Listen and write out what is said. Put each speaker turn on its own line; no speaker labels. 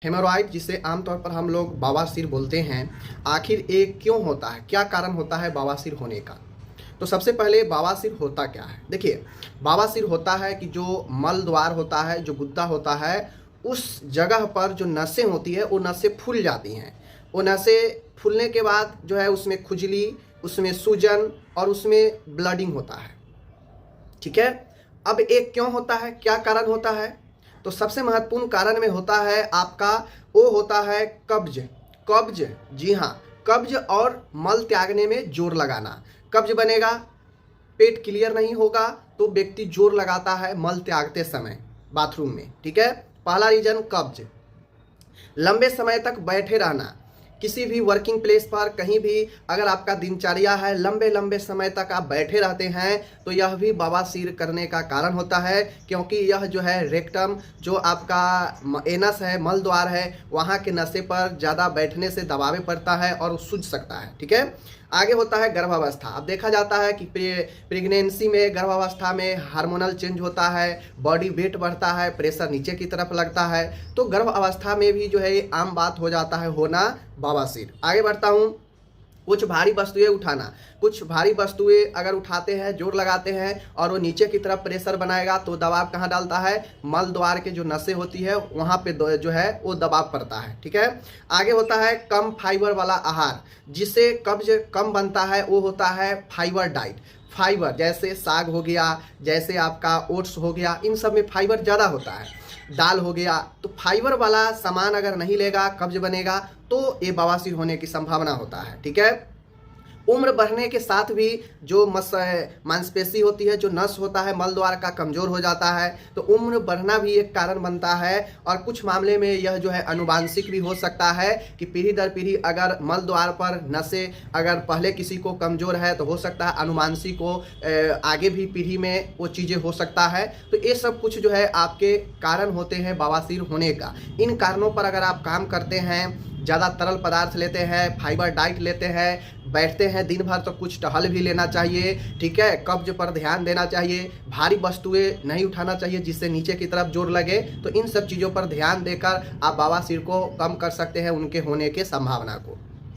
हेमोरॉइड जिसे आमतौर पर हम लोग बवासीर बोलते हैं, आखिर ये क्यों होता है, क्या कारण होता है बवासीर होने का। तो सबसे पहले बवासीर होता क्या है। देखिए, बवासीर होता है कि जो मल द्वार होता है, जो गुद्दा होता है, उस जगह पर जो नसें होती है वो नसें फूल जाती हैं। वो नसें फूलने के बाद जो है उसमें खुजली, उसमें सूजन और उसमें ब्लडिंग होता है। ठीक है। अब एक क्यों होता है, क्या कारण होता है। तो सबसे महत्वपूर्ण कारण में होता है आपका, वो होता है कब्ज। कब्ज, जी हाँ, कब्ज और मल त्यागने में जोर लगाना। कब्ज बनेगा, पेट क्लियर नहीं होगा तो व्यक्ति जोर लगाता है मल त्यागते समय बाथरूम में। ठीक है। पहला रीजन कब्ज। लंबे समय तक बैठे रहना, किसी भी वर्किंग प्लेस पर कहीं भी अगर आपका दिनचर्या है, लंबे लंबे समय तक आप बैठे रहते हैं, तो यह भी बवासीर करने का कारण होता है। क्योंकि यह जो है रेक्टम, जो आपका एनस है, मल द्वार है, वहाँ के नशे पर ज़्यादा बैठने से दबाव पड़ता है और सूज सकता है। ठीक है। आगे होता है गर्भावस्था। अब देखा जाता है कि प्रेगनेंसी में, गर्भावस्था में हार्मोनल चेंज होता है, बॉडी वेट बढ़ता है, प्रेशर नीचे की तरफ लगता है, तो गर्भ अवस्था में भी जो है ये आम बात हो जाता है होना बवासीर। आगे बढ़ता हूँ। कुछ भारी वस्तुएं उठाना, कुछ भारी वस्तुएं अगर उठाते हैं, जोर लगाते हैं और वो नीचे की तरफ प्रेशर बनाएगा तो दबाव कहाँ डालता है, मल द्वार के जो नसें होती है वहाँ पे जो है वो दबाव पड़ता है। ठीक है। आगे होता है कम फाइबर वाला आहार, जिससे कब्ज कम बनता है, वो होता है फाइबर डाइट। फाइबर जैसे साग हो गया, जैसे आपका ओट्स हो गया, इन सब में फाइबर ज़्यादा होता है। दाल हो गया, तो फाइबर वाला सामान अगर नहीं लेगा, कब्ज बनेगा तो ये बवासीर होने की संभावना होता है। ठीक है। उम्र बढ़ने के साथ भी जो मांसपेशी होती है, जो नस होता है मल द्वार का, कमज़ोर हो जाता है, तो उम्र बढ़ना भी एक कारण बनता है। और कुछ मामले में यह जो है अनुवांशिक भी हो सकता है कि पीढ़ी दर पीढ़ी अगर मल द्वार पर नसें अगर पहले किसी को कमज़ोर है तो हो सकता है अनुवांशिक को आगे भी पीढ़ी में वो चीज़ें हो सकता है। तो ये सब कुछ जो है आपके कारण होते हैं बवासीर होने का। इन कारणों पर अगर आप काम करते हैं, ज़्यादा तरल पदार्थ लेते हैं, फाइबर डाइट लेते हैं, बैठते हैं दिन भर, तो कुछ टहल भी लेना चाहिए। ठीक है। कब्ज पर ध्यान देना चाहिए, भारी वस्तुएं नहीं उठाना चाहिए जिससे नीचे की तरफ जोर लगे। तो इन सब चीज़ों पर ध्यान देकर आप बवासीर को कम कर सकते हैं, उनके होने के संभावना को।